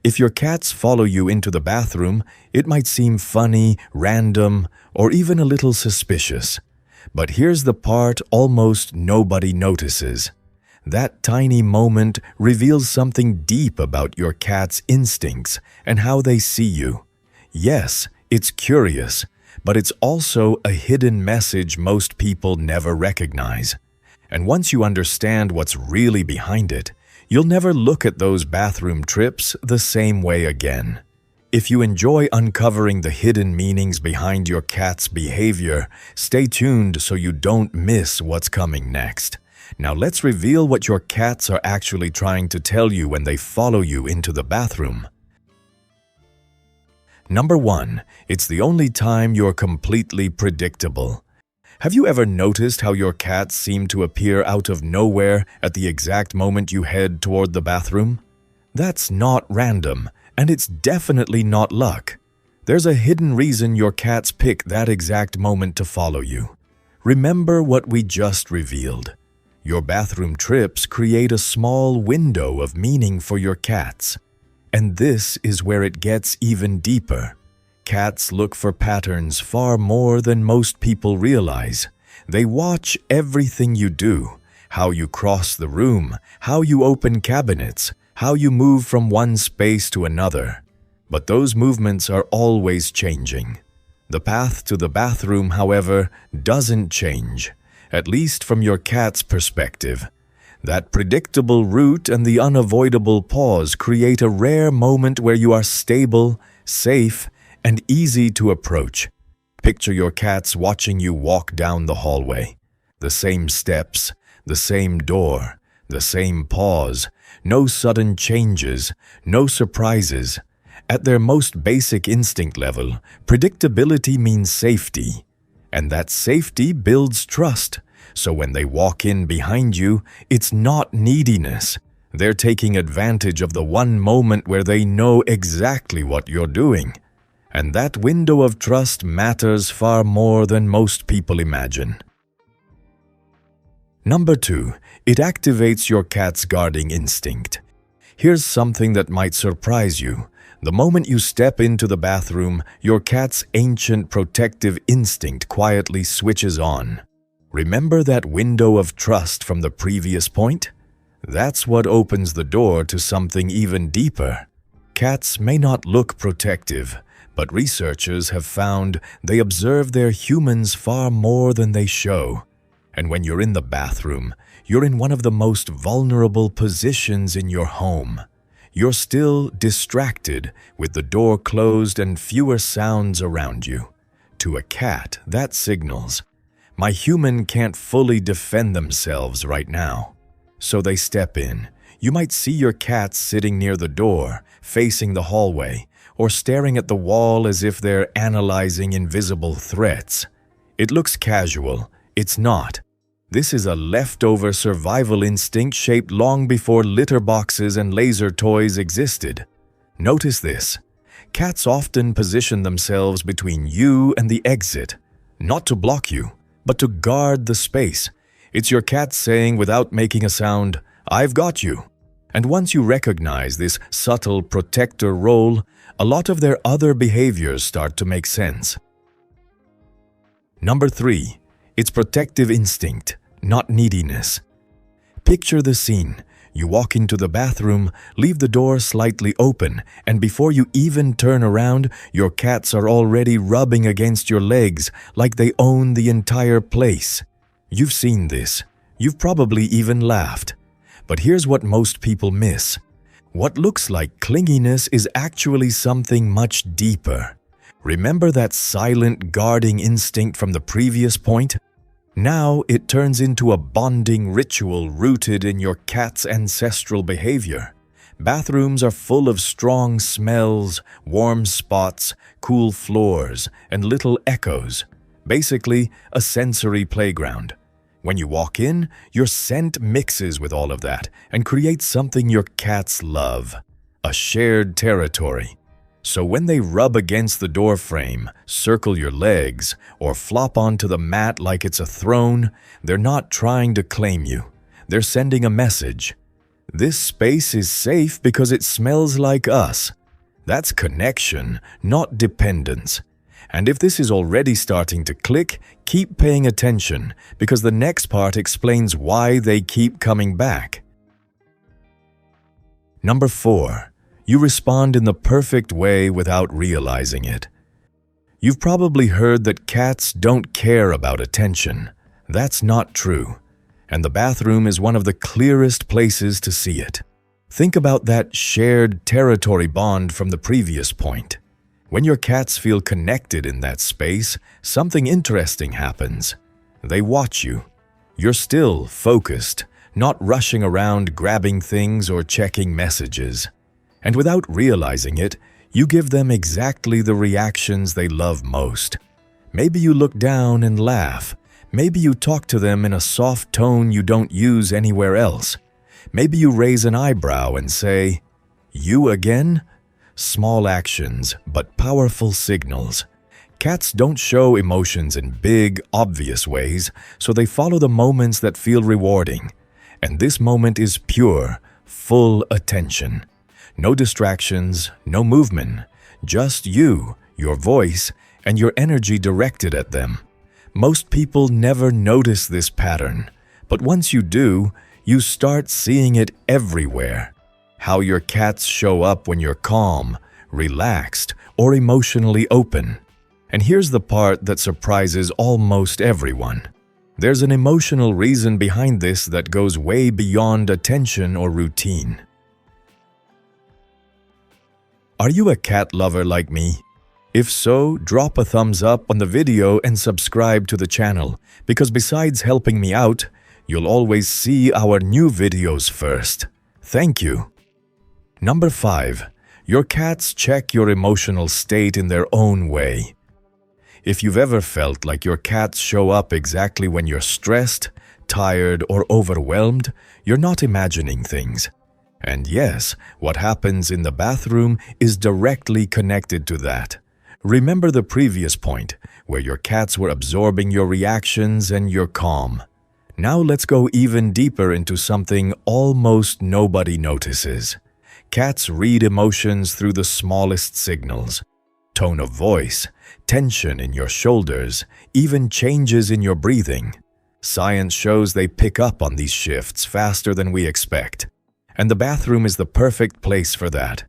If your cats follow you into the bathroom, it might seem funny, random, or even a little suspicious. But here's the part almost nobody notices. That tiny moment reveals something deep about your cat's instincts and how they see you. Yes, it's curious, but it's also a hidden message most people never recognize. And once you understand what's really behind it, you'll never look at those bathroom trips the same way again. If you enjoy uncovering the hidden meanings behind your cat's behavior, stay tuned so you don't miss what's coming next. Now let's reveal what your cats are actually trying to tell you when they follow you into the bathroom. Number 1, it's the only time you're completely predictable. Have you ever noticed how your cats seem to appear out of nowhere at the exact moment you head toward the bathroom? That's not random, and it's definitely not luck. There's a hidden reason your cats pick that exact moment to follow you. Remember what we just revealed. Your bathroom trips create a small window of meaning for your cats. And this is where it gets even deeper. Cats look for patterns far more than most people realize. They watch everything you do, how you cross the room, how you open cabinets, how you move from one space to another. But those movements are always changing. The path to the bathroom, however, doesn't change, at least from your cat's perspective. That predictable route and the unavoidable pause create a rare moment where you are stable, safe, and easy to approach. Picture your cats watching you walk down the hallway. The same steps, the same door, the same pause, no sudden changes, no surprises. At their most basic instinct level, predictability means safety. And that safety builds trust. So when they walk in behind you, it's not neediness. They're taking advantage of the one moment where they know exactly what you're doing. And that window of trust matters far more than most people imagine. Number 2, it activates your cat's guarding instinct. Here's something that might surprise you. The moment you step into the bathroom, your cat's ancient protective instinct quietly switches on. Remember that window of trust from the previous point? That's what opens the door to something even deeper. Cats may not look protective, but researchers have found they observe their humans far more than they show. And when you're in the bathroom, you're in one of the most vulnerable positions in your home. You're still distracted with the door closed and fewer sounds around you. To a cat, that signals, my human can't fully defend themselves right now. So they step in. You might see your cats sitting near the door, facing the hallway, or staring at the wall as if they're analyzing invisible threats. It looks casual. It's not. This is a leftover survival instinct shaped long before litter boxes and laser toys existed. Notice this. Cats often position themselves between you and the exit, not to block you, but to guard the space. It's your cat saying without making a sound, "I've got you." And once you recognize this subtle protector role, a lot of their other behaviors start to make sense. Number 3, it's protective instinct, not neediness. Picture the scene. You walk into the bathroom, leave the door slightly open, and before you even turn around, your cats are already rubbing against your legs like they own the entire place. You've seen this. You've probably even laughed. But here's what most people miss. What looks like clinginess is actually something much deeper. Remember that silent guarding instinct from the previous point? Now it turns into a bonding ritual rooted in your cat's ancestral behavior. Bathrooms are full of strong smells, warm spots, cool floors, and little echoes. Basically, a sensory playground. When you walk in, your scent mixes with all of that and creates something your cats love, a shared territory. So when they rub against the door frame, circle your legs, or flop onto the mat like it's a throne, they're not trying to claim you. They're sending a message. This space is safe because it smells like us. That's connection, not dependence. And if this is already starting to click, keep paying attention because the next part explains why they keep coming back. Number 4. You respond in the perfect way without realizing it. You've probably heard that cats don't care about attention. That's not true. And the bathroom is one of the clearest places to see it. Think about that shared territory bond from the previous point. When your cats feel connected in that space, something interesting happens. They watch you. You're still focused, not rushing around grabbing things or checking messages. And without realizing it, you give them exactly the reactions they love most. Maybe you look down and laugh. Maybe you talk to them in a soft tone you don't use anywhere else. Maybe you raise an eyebrow and say, "You again?" Small actions, but powerful signals. Cats don't show emotions in big, obvious ways, so they follow the moments that feel rewarding. And this moment is pure, full attention. No distractions, no movement, just you, your voice, and your energy directed at them. Most people never notice this pattern, but once you do, you start seeing it everywhere. How your cats show up when you're calm, relaxed, or emotionally open. And here's the part that surprises almost everyone. There's an emotional reason behind this that goes way beyond attention or routine. Are you a cat lover like me? If so, drop a thumbs up on the video and subscribe to the channel, because besides helping me out, you'll always see our new videos first. Thank you. Number 5. Your cats check your emotional state in their own way. If you've ever felt like your cats show up exactly when you're stressed, tired, or overwhelmed, you're not imagining things. And yes, what happens in the bathroom is directly connected to that. Remember the previous point, where your cats were absorbing your reactions and you're calm. Now let's go even deeper into something almost nobody notices. Cats read emotions through the smallest signals. Tone of voice, tension in your shoulders, even changes in your breathing. Science shows they pick up on these shifts faster than we expect. And the bathroom is the perfect place for that.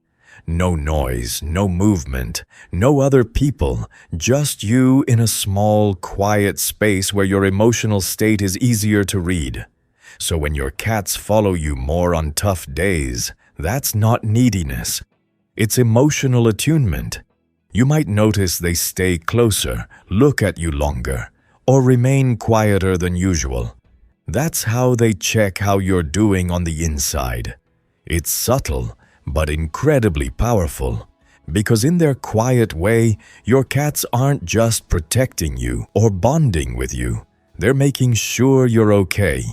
No noise, no movement, no other people, just you in a small, quiet space where your emotional state is easier to read. So when your cats follow you more on tough days, that's not neediness. It's emotional attunement. You might notice they stay closer, look at you longer, or remain quieter than usual. That's how they check how you're doing on the inside. It's subtle, but incredibly powerful, because in their quiet way, your cats aren't just protecting you or bonding with you. They're making sure you're okay.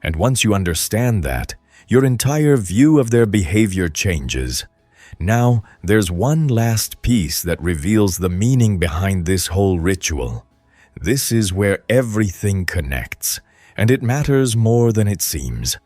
And once you understand that, your entire view of their behavior changes. Now, there's one last piece that reveals the meaning behind this whole ritual. This is where everything connects, and it matters more than it seems.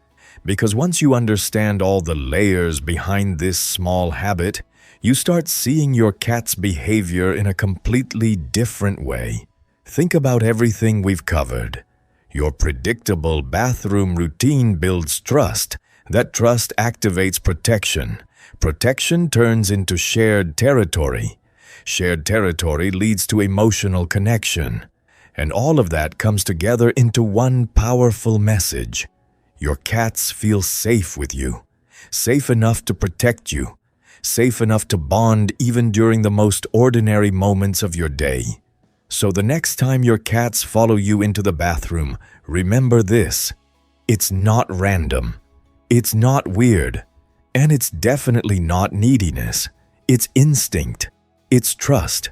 Because once you understand all the layers behind this small habit, you start seeing your cat's behavior in a completely different way. Think about everything we've covered. Your predictable bathroom routine builds trust. That trust activates protection. Protection turns into shared territory. Shared territory leads to emotional connection. And all of that comes together into one powerful message. Your cats feel safe with you, safe enough to protect you, safe enough to bond even during the most ordinary moments of your day. So the next time your cats follow you into the bathroom, remember this: it's not random, it's not weird, and it's definitely not neediness. It's instinct, it's trust.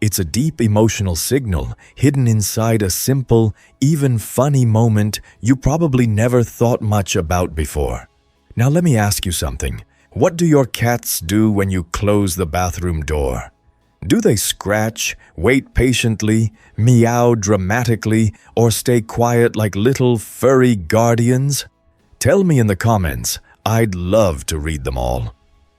It's a deep emotional signal hidden inside a simple, even funny moment you probably never thought much about before. Now let me ask you something. What do your cats do when you close the bathroom door? Do they scratch, wait patiently, meow dramatically, or stay quiet like little furry guardians? Tell me in the comments. I'd love to read them all.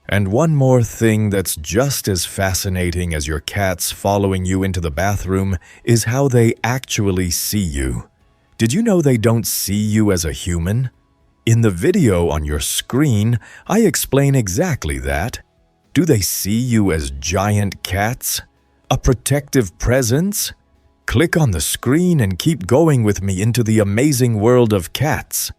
And one more thing that's just as fascinating as your cats following you into the bathroom is how they actually see you. Did you know they don't see you as a human? In the video on your screen, I explain exactly that. Do they see you as giant cats? A protective presence? Click on the screen and keep going with me into the amazing world of cats.